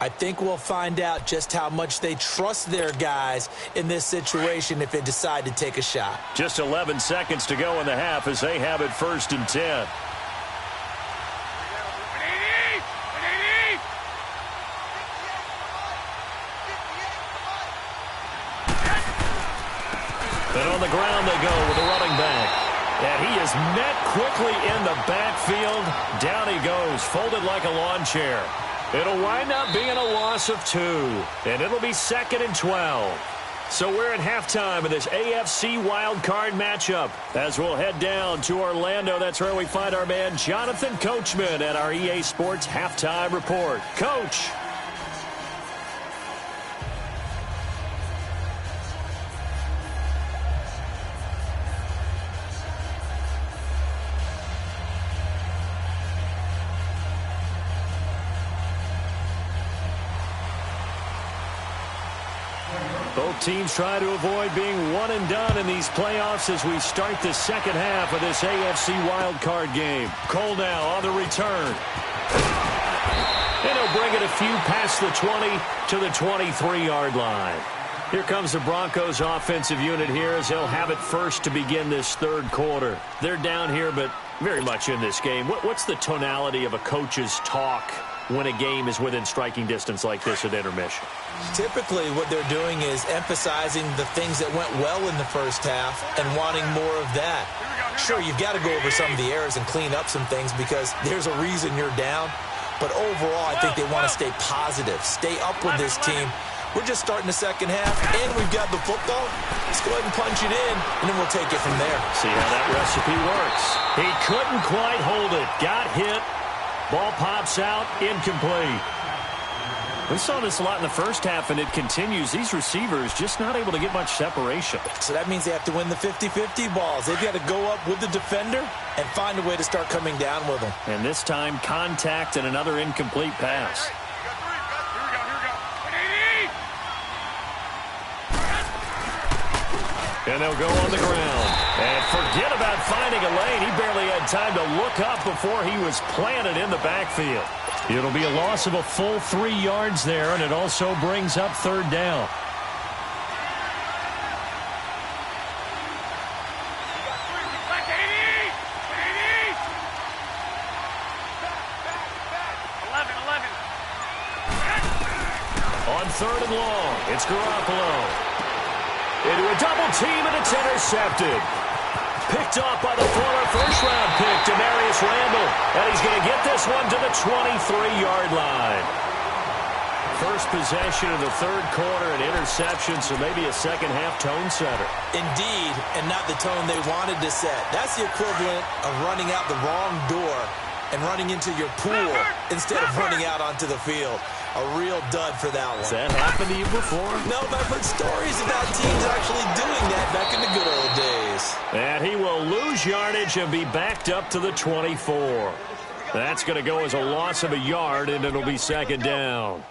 I think we'll find out just how much they trust their guys in this situation if they decide to take a shot. Just 11 seconds to go in the half as they have it 1st and 10. And on the ground they go with the running back. And he is met quickly in the backfield. Down he goes, folded like a lawn chair. It'll wind up being a loss of 2. And it'll be 2nd and 12. So we're at halftime of this AFC wildcard matchup. As we'll head down to Orlando, that's where we find our man Jonathan Coachman at our EA Sports Halftime Report. Coach. Both teams try to avoid being one and done in these playoffs as we start the second half of this AFC wildcard game. Cole now on the return. And he'll bring it a few past the 20 to the 23-yard line. Here comes the Broncos offensive unit here as they'll have it first to begin this third quarter. They're down here, but very much in this game. What's the tonality of a coach's talk when a game is within striking distance like this at intermission? Typically what they're doing is emphasizing the things that went well in the first half and wanting more of that. Sure, you've got to go over some of the errors and clean up some things because there's a reason you're down. But overall, I think they want to stay positive, stay up with this team. We're just starting the second half, and we've got the football. Let's go ahead and punch it in, and then we'll take it from there. See how that recipe works. He couldn't quite hold it. Got hit. Ball pops out, incomplete. We saw this a lot in the first half, and it continues. These receivers just not able to get much separation. So that means they have to win the 50-50 balls. They've got to go up with the defender and find a way to start coming down with them. And this time, contact and another incomplete pass. And they'll go on the ground. And forget about finding a lane. He barely had time to look up before he was planted in the backfield. It'll be a loss of a full 3 yards there, and it also brings up third down. On third and long, it's Garoppolo. Into a double team, and it's intercepted. Picked off by the former first-round pick, Demarius Randall. And he's going to get this one to the 23-yard line. First possession of the third quarter, an interception, so maybe a second-half tone setter. Indeed, and not the tone they wanted to set. That's the equivalent of running out the wrong door and running into your pool instead of running out onto the field. A real dud for that one. Has that happened to you before? No, but I've heard stories about teams actually doing that back in the good old days. And he will lose yardage and be backed up to the 24. That's going to go as a loss of a yard, and it'll be second down.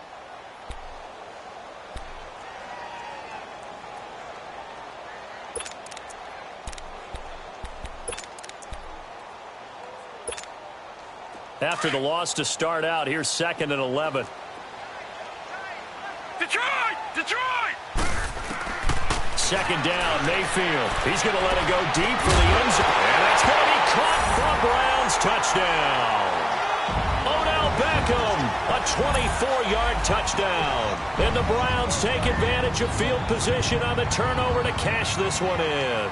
After the loss to start out, here's 2nd and 11. Detroit! Detroit! Second down, Mayfield. He's going to let it go deep for the end zone. And that's going to be caught for Browns touchdown. Odell Beckham, a 24-yard touchdown. And the Browns take advantage of field position on the turnover to cash this one in.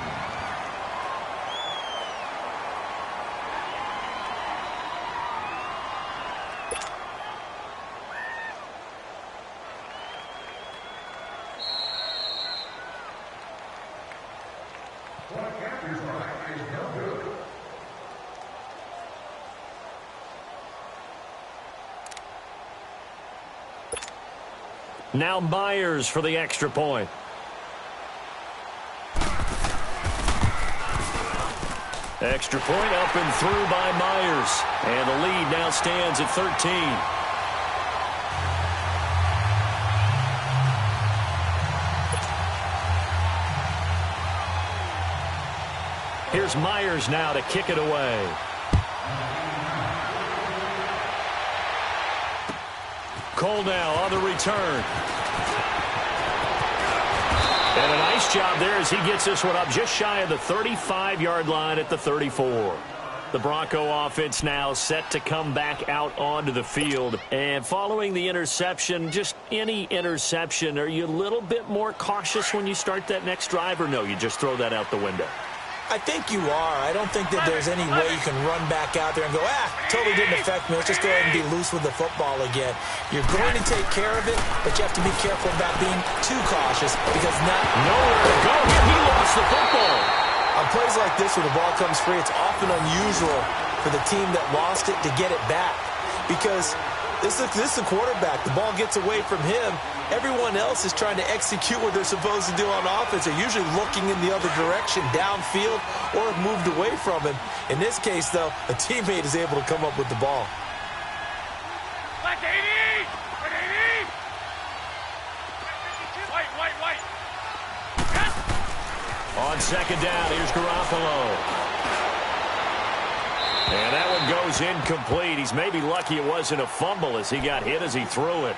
Now Myers for the extra point. Extra point up and through by Myers. And the lead now stands at 13. Here's Myers now to kick it away. Cole now on the return. And a nice job there as he gets this one up just shy of the 35-yard line at the 34. The Bronco offense now set to come back out onto the field. And following the interception, just any interception, are you a little bit more cautious when you start that next drive, or no, you just throw that out the window? I think you are. I don't think that there's any way you can run back out there and go, totally didn't affect me. Let's just go ahead and be loose with the football again. You're going to take care of it, but you have to be careful about being too cautious because nowhere to go. He lost the football. On plays like this where the ball comes free, it's often unusual for the team that lost it to get it back because this is the quarterback. The ball gets away from him. Everyone else is trying to execute what they're supposed to do on offense. They're usually looking in the other direction, downfield, or have moved away from him. In this case, though, a teammate is able to come up with the ball. On second down, here's Garoppolo. And that one goes incomplete. He's maybe lucky it wasn't a fumble as he got hit as he threw it.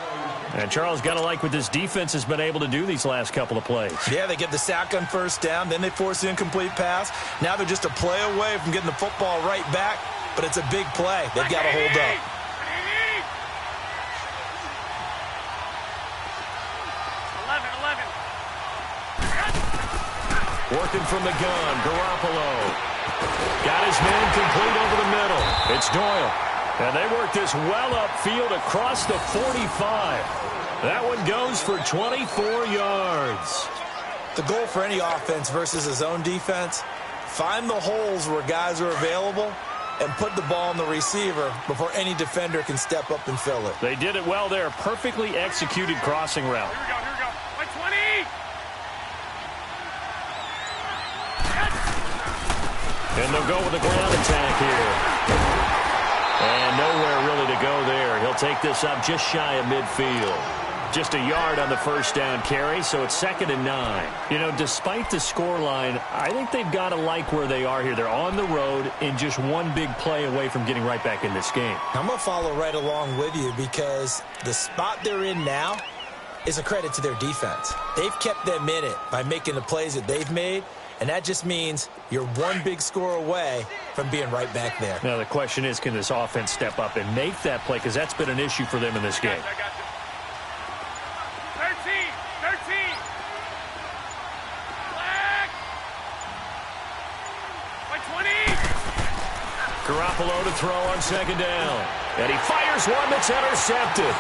And Charles, got to like what this defense has been able to do these last couple of plays. Yeah, they get the sack on first down, then they force the incomplete pass. Now they're just a play away from getting the football right back, but it's a big play. They've got to hold up. Working from the gun, Garoppolo. Got his man complete over the middle. It's Doyle. And they work this well upfield across the 45. That one goes for 24 yards. The goal for any offense versus his own defense, find the holes where guys are available and put the ball on the receiver before any defender can step up and fill it. They did it well there. Perfectly executed crossing route. Here we go. By 20. And they'll go with the ground attack here. And nowhere really to go there. He'll take this up just shy of midfield. Just a yard on the first down carry, so it's 2nd and 9. You know, despite the scoreline, I think they've got to like where they are here. They're on the road and just one big play away from getting right back in this game. I'm going to follow right along with you because the spot they're in now is a credit to their defense. They've kept them in it by making the plays that they've made. And that just means you're one big score away from being right back there. Now, the question is, can this offense step up and make that play? Because that's been an issue for them in this game. 13. Flag. By 20. Garoppolo to throw on second down. And he fires one that's intercepted.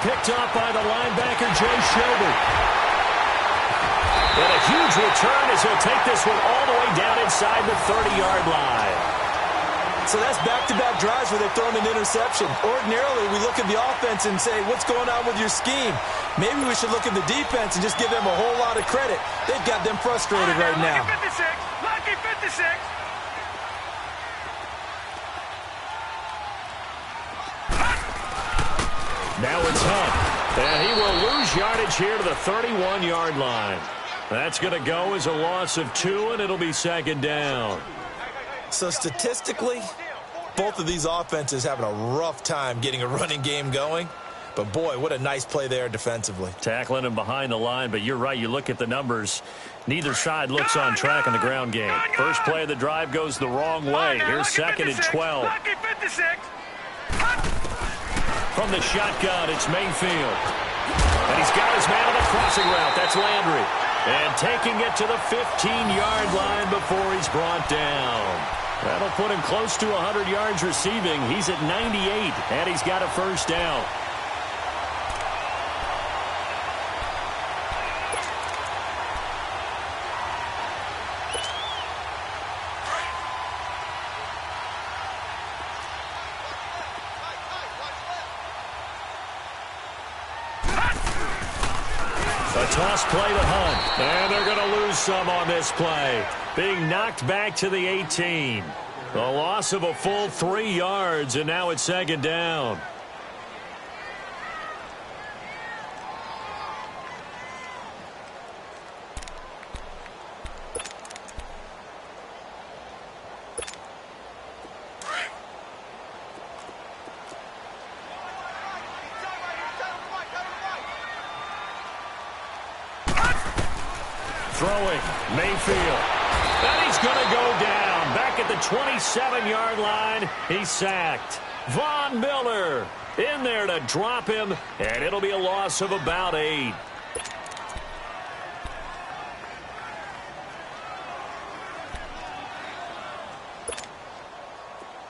Picked up by the linebacker, Jay Schobert. And a huge return as he'll take this one all the way down inside the 30-yard line. So that's back-to-back drives where they've thrown an interception. Ordinarily, we look at the offense and say, what's going on with your scheme? Maybe we should look at the defense and just give them a whole lot of credit. They've got them frustrated right now. Lucky 56. Now it's Hunt. And he will lose yardage here to the 31-yard line. That's going to go as a loss of 2, and it'll be 2nd down. So statistically, both of these offenses having a rough time getting a running game going. But, boy, what a nice play there defensively. Tackling him behind the line, but you're right. You look at the numbers. Neither side looks on track in the ground game. First play of the drive goes the wrong way. Here's 2nd and 12. Lucky 56. From the shotgun, it's Mayfield. And he's got his man on the crossing route. That's Landry. And taking it to the 15-yard line before he's brought down. That'll put him close to 100 yards receiving. He's at 98, and he's got a first down. A toss play to Hunt. And they're going to lose some on this play. Being knocked back to the 18. A loss of a full 3 yards, and now it's 2nd down. Throwing, Mayfield. And he's going to go down. Back at the 27-yard line, he's sacked. Von Miller in there to drop him, and it'll be a loss of about 8.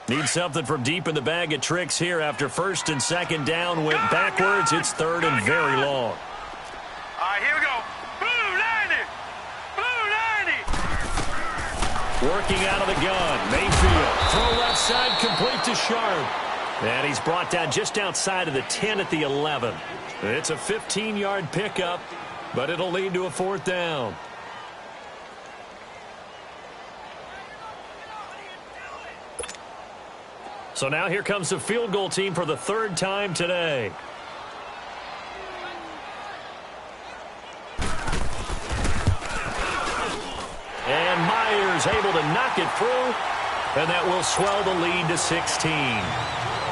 Need something from deep in the bag of tricks here after first and second down went backwards. It's third and very long. All right, here we go. Blue 90. Blue 90. Working out of the gun. Mayfield. Throw left side complete to Sharp. And he's brought down just outside of the 10 at the 11. It's a 15-yard pickup, but it'll lead to a fourth down. So now here comes the field goal team for the third time today. And Myers able to knock it through, and that will swell the lead to 16.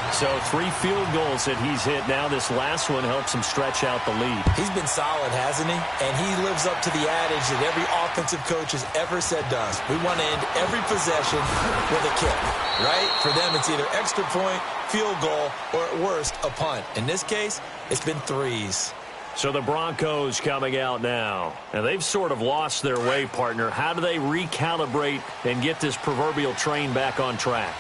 So 3 field goals that he's hit now. This last one helps him stretch out the lead. He's been solid, hasn't he? And he lives up to the adage that every offensive coach has ever said to us. We want to end every possession with a kick, right? For them, it's either extra point, field goal, or at worst, a punt. In this case, it's been 3s. So the Broncos coming out now. And they've sort of lost their way, partner. How do they recalibrate and get this proverbial train back on track?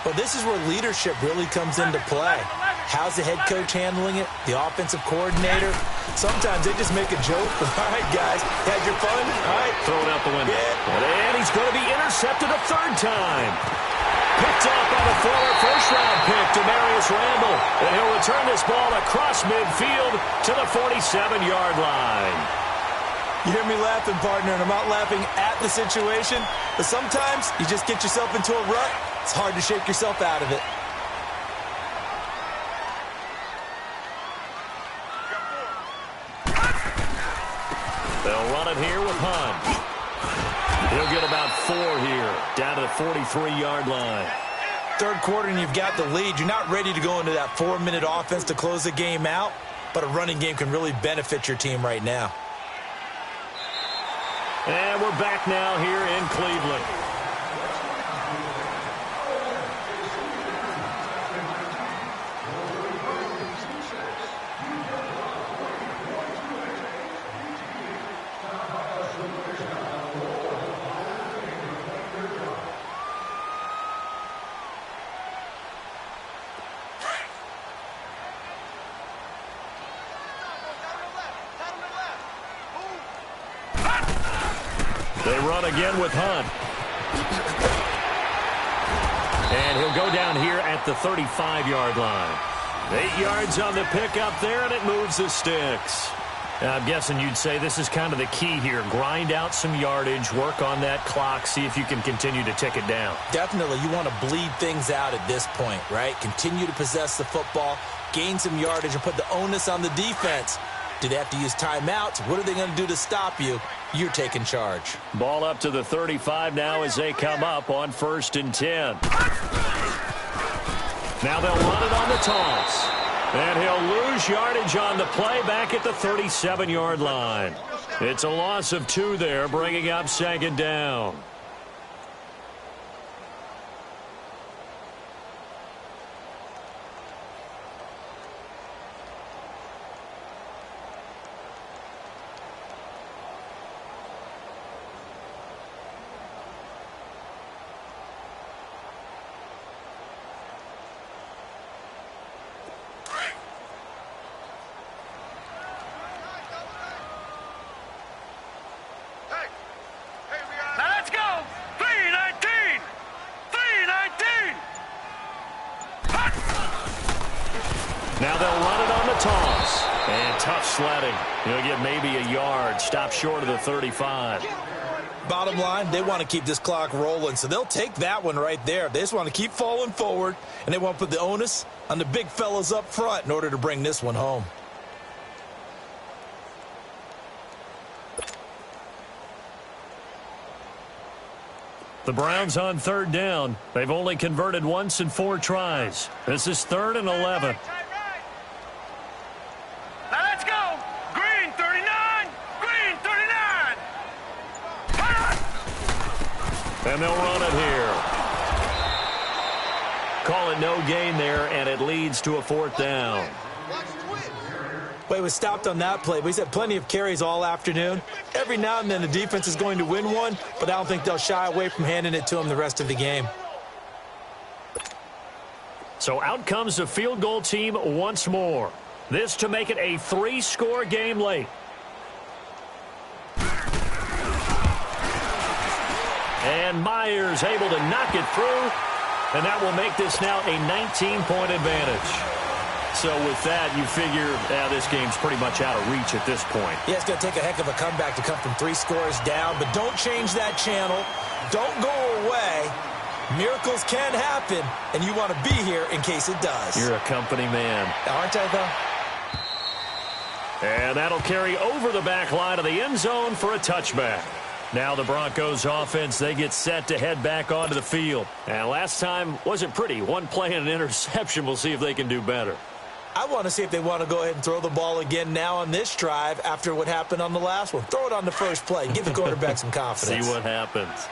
Well, this is where leadership really comes into play. How's the head coach handling it? The offensive coordinator? Sometimes they just make a joke. All right, guys, had your fun? All right. Throw it out the window. Yeah. And he's going to be intercepted a third time. Picked up on a former first-round pick, Demarius Randall. And he'll return this ball across midfield to the 47-yard line. You hear me laughing, partner, and I'm not laughing at the situation, but sometimes you just get yourself into a rut. It's hard to shake yourself out of it. They'll run it here with Hunt. He'll get about 4 here, down to the 43-yard line. Third quarter and you've got the lead. You're not ready to go into that 4-minute offense to close the game out, but a running game can really benefit your team right now. And we're back now here in Cleveland. They run again with Hunt. And he'll go down here at the 35-yard line. 8 yards on the pickup there, and it moves the sticks. I'm guessing you'd say this is kind of the key here. Grind out some yardage, work on that clock, see if you can continue to tick it down. Definitely, you want to bleed things out at this point, right? Continue to possess the football, gain some yardage, and put the onus on the defense. Do they have to use timeouts? What are they going to do to stop you? You're taking charge. Ball up to the 35 now as they come up on 1st and 10. Now they'll run it on the toss. And he'll lose yardage on the play back at the 37-yard line. It's a loss of 2 there, bringing up 2nd down. Now they'll run it on the toss. And tough sledding. He'll get maybe a yard. Stop short of the 35. Bottom line, they want to keep this clock rolling, so they'll take that one right there. They just want to keep falling forward, and they want to put the onus on the big fellas up front in order to bring this one home. The Browns on 3rd down. They've only converted once in 4 tries. This is 3rd and 11. Now let's go. Green 39. Green 39. And they'll run it here. Call it no gain there, and it leads to a 4th down. Well, he was stopped on that play, but he's had plenty of carries all afternoon. Every now and then the defense is going to win one, but I don't think they'll shy away from handing it to him the rest of the game. So out comes the field goal team once more. This to make it a 3-score game late. And Myers able to knock it through, and that will make this now a 19-point advantage. So with that, you figure this game's pretty much out of reach at this point. Yeah, it's going to take a heck of a comeback to come from 3 scores down, but don't change that channel. Don't go away. Miracles can happen, and you want to be here in case it does. You're a company man. Aren't I, though? And that'll carry over the back line of the end zone for a touchback. Now the Broncos offense, they get set to head back onto the field. And last time wasn't pretty. One play and an interception. We'll see if they can do better. I want to see if they want to go ahead and throw the ball again now on this drive after what happened on the last one. Throw it on the first play. Give the quarterback some confidence. See what happens.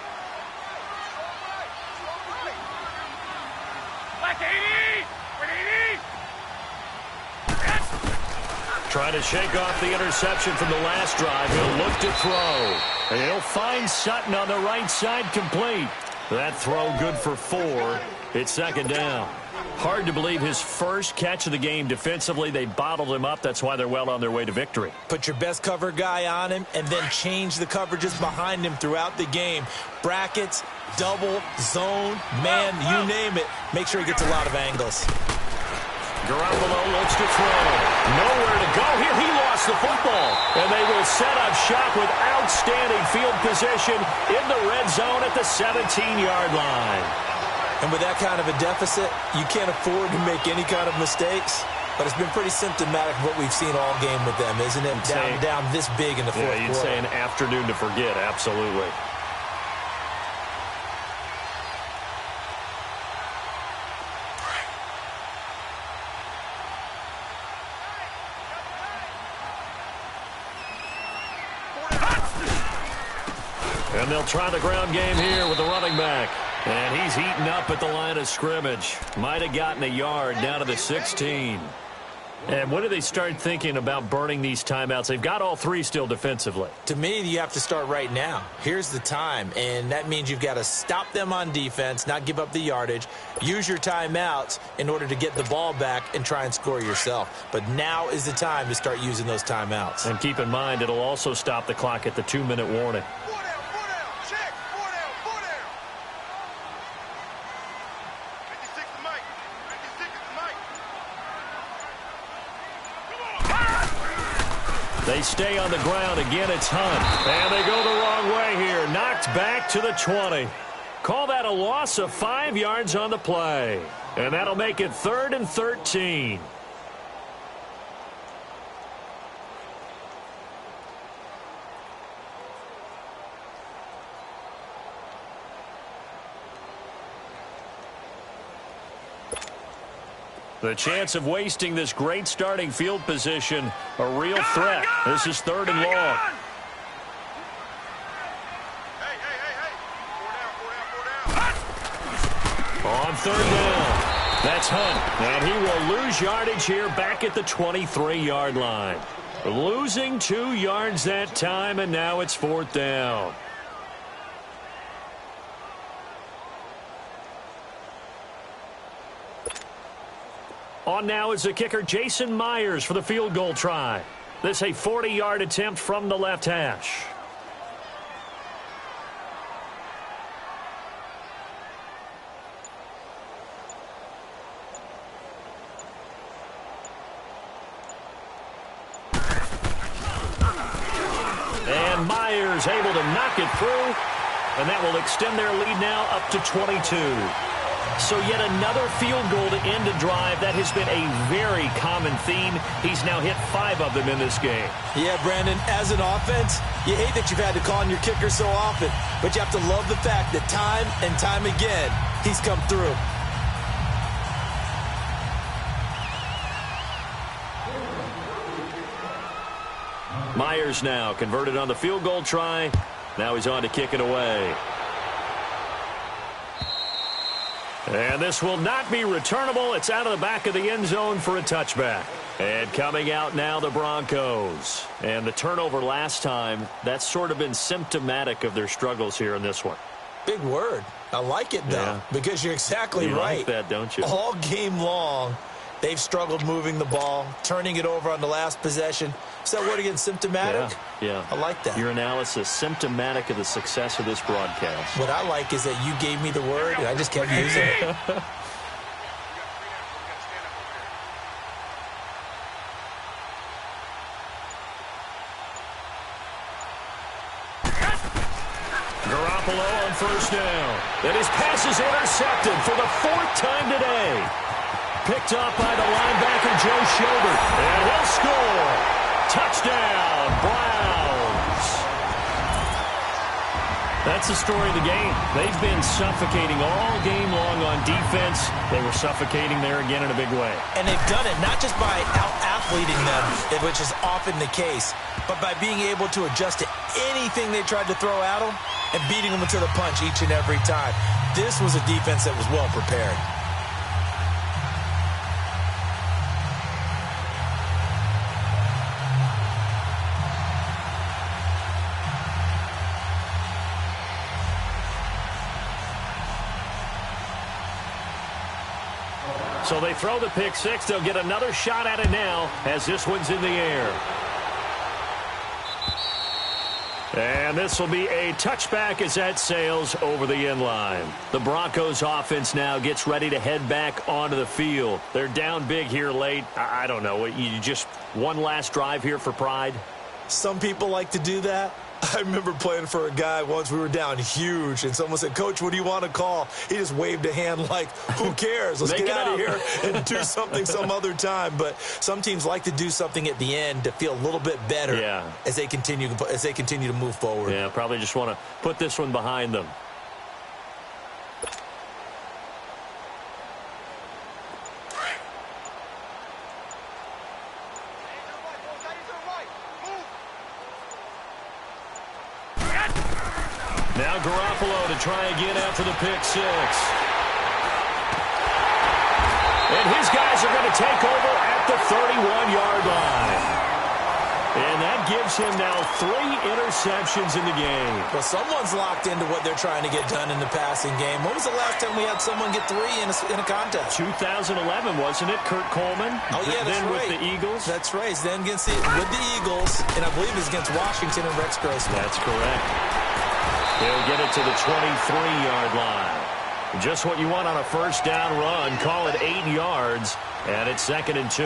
Trying to shake off the interception from the last drive. He'll look to throw. And he'll find Sutton on the right side complete. That throw good for 4. It's 2nd down. Hard to believe his first catch of the game defensively. They bottled him up. That's why they're well on their way to victory. Put your best cover guy on him and then change the coverages behind him throughout the game. Brackets, double, zone, man, you name it. Make sure he gets a lot of angles. Garoppolo looks to throw. Nowhere to go here. He lost the football. And they will set up shop with outstanding field position in the red zone at the 17-yard line. And with that kind of a deficit, you can't afford to make any kind of mistakes. But it's been pretty symptomatic of what we've seen all game with them, isn't it? Down this big in the fourth quarter. Yeah, you'd say an afternoon to forget. Absolutely. And they'll try the ground game here with the running back. And he's heating up at the line of scrimmage. Might have gotten a yard down to the 16. And when do they start thinking about burning these timeouts? They've got all 3 still defensively. To me, you have to start right now. Here's the time, and that means you've got to stop them on defense, not give up the yardage, use your timeouts in order to get the ball back and try and score yourself. But now is the time to start using those timeouts. And keep in mind, it'll also stop the clock at the 2-minute warning. They stay on the ground. Again, it's Hunt. And they go the wrong way here. Knocked back to the 20. Call that a loss of 5 yards on the play. And that'll make it 3rd and 13. The chance of wasting this great starting field position, a real threat. This is 3rd and long. On 3rd down, that's Hunt. And he will lose yardage here back at the 23-yard line. Losing 2 yards that time, and now it's 4th down. On now is the kicker, Jason Myers, for the field goal try. This a 40-yard attempt from the left hash. And Myers able to knock it through, and that will extend their lead now up to 22. So yet another field goal to end a drive. That has been a very common theme. He's now hit 5 of them in this game. Yeah, Brandon, as an offense, you hate that you've had to call on your kicker so often, but you have to love the fact that time and time again, he's come through. Myers now converted on the field goal try. Now he's on to kick it away. And this will not be returnable. It's out of the back of the end zone for a touchback. And coming out now, the Broncos. And the turnover last time, that's sort of been symptomatic of their struggles here in this one. Big word. I like it, though, because you're exactly right. You like that, don't you? All game long, they've struggled moving the ball, turning it over on the last possession. Is that word again, symptomatic? Yeah. I like that. Your analysis, symptomatic of the success of this broadcast. What I like is that you gave me the word, and I just kept using it. Garoppolo on first down. And his pass is intercepted for the 4th time today. Picked up by the linebacker, Joe Schobert. And he'll score. Touchdown, Browns. That's the story of the game. They've been suffocating all game long on defense. They were suffocating there again in a big way. And they've done it not just by out-athleting them, which is often the case, but by being able to adjust to anything they tried to throw at them and beating them to the punch each and every time. This was a defense that was well prepared. So they throw the pick six. They'll get another shot at it now as this one's in the air. And this will be a touchback as that sails over the end line. The Broncos offense now gets ready to head back onto the field. They're down big here late. I don't know. You just one last drive here for pride? Some people like to do that. I remember playing for a guy once. We were down huge, and someone said, "Coach, what do you want to call?" He just waved a hand like, who cares? Let's get out of here and do something some other time. But some teams like to do something at the end to feel a little bit better as they continue to move forward. Yeah, probably just want to put this one behind them. Now Garoppolo to try again after the pick six. And his guys are going to take over at the 31-yard line. And that gives him now 3 interceptions in the game. Well, someone's locked into what they're trying to get done in the passing game. When was the last time we had someone get 3 in a contest? 2011, wasn't it? Kurt Coleman? Oh, yeah, that's then right. with the Eagles? That's right. Then with the Eagles, and I believe it's against Washington and Rex Grossman. That's correct. They'll get it to the 23-yard line. Just what you want on a first down run. Call it 8 yards, and it's 2nd and 2.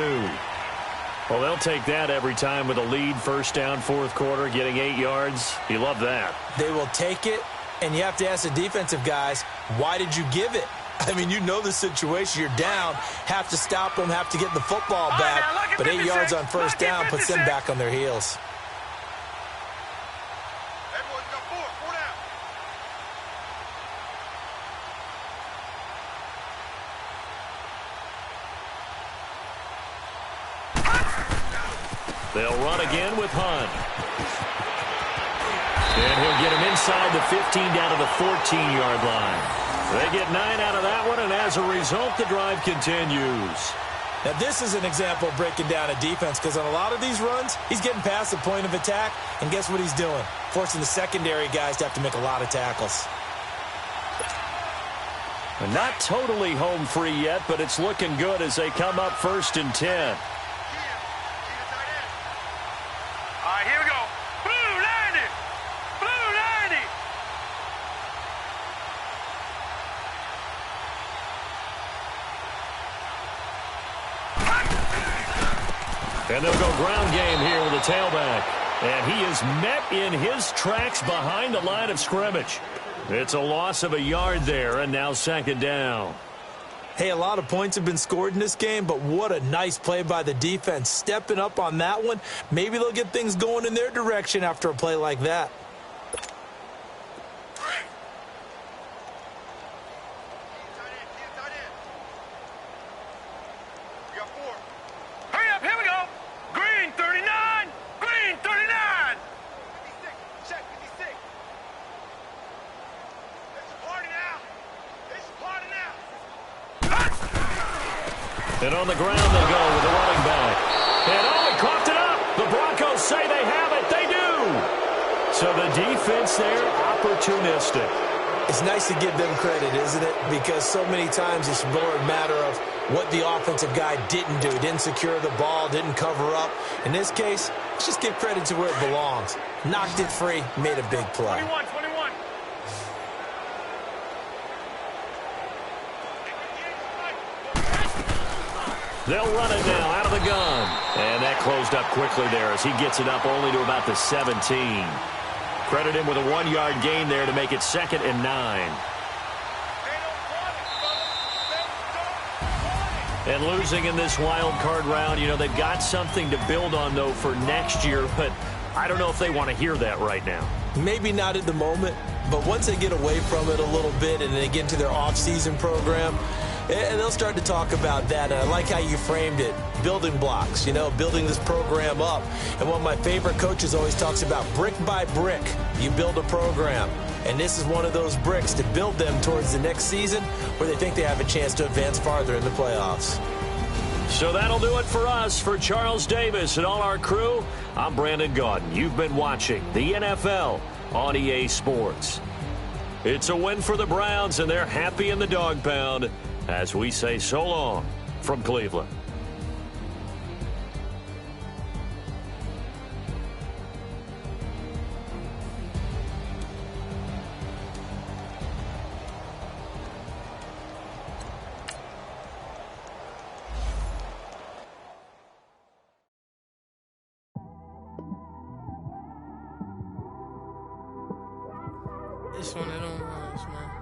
Well, they'll take that every time with a lead, first down, fourth quarter, getting 8 yards. You love that. They will take it, and you have to ask the defensive guys, why did you give it? I mean, you know the situation. You're down, have to stop them, have to get the football back. But 8 yards on first down puts them back on their heels. They'll run again with Hunt. And he'll get him inside the 15 down to the 14-yard line. They get 9 out of that one, and as a result, the drive continues. Now, this is an example of breaking down a defense, because on a lot of these runs, he's getting past the point of attack, and guess what he's doing? Forcing the secondary guys to have to make a lot of tackles. And not totally home free yet, but it's looking good as they come up 1st and 10. Here we go. Blue 90. Blue 90. And they'll go ground game here with a tailback. And he is met in his tracks behind the line of scrimmage. It's a loss of a yard there, and now 2nd down. Hey, a lot of points have been scored in this game, but what a nice play by the defense. Stepping up on that one. Maybe they'll get things going in their direction after a play like that. Hurry up, here we go. Green 39. Green 39. 56. Check 56. It's party now. It's party now. On the ground they go with the running back. And he coughed it up. The Broncos say they have it. They do. So the defense there, opportunistic. It's nice to give them credit, isn't it? Because so many times it's more a matter of what the offensive guy didn't do. Didn't secure the ball, didn't cover up. In this case, let's just give credit to where it belongs. Knocked it free, made a big play. 21. They'll run it now out of the gun. And that closed up quickly there as he gets it up only to about the 17. Credit him with a 1-yard gain there to make it 2nd and 9. And losing in this wild card round, you know, they've got something to build on, though, for next year. But I don't know if they want to hear that right now. Maybe not at the moment, but once they get away from it a little bit and they get into their off-season program, and they'll start to talk about that. And I like how you framed it, building blocks, you know, building this program up. And one of my favorite coaches always talks about brick by brick, you build a program. And this is one of those bricks to build them towards the next season where they think they have a chance to advance farther in the playoffs. So that'll do it for us. For Charles Davis and all our crew, I'm Brandon Gaudin. You've been watching the NFL on EA Sports. It's a win for the Browns, and they're happy in the dog pound as we say so long from Cleveland. It's one of them ones, man.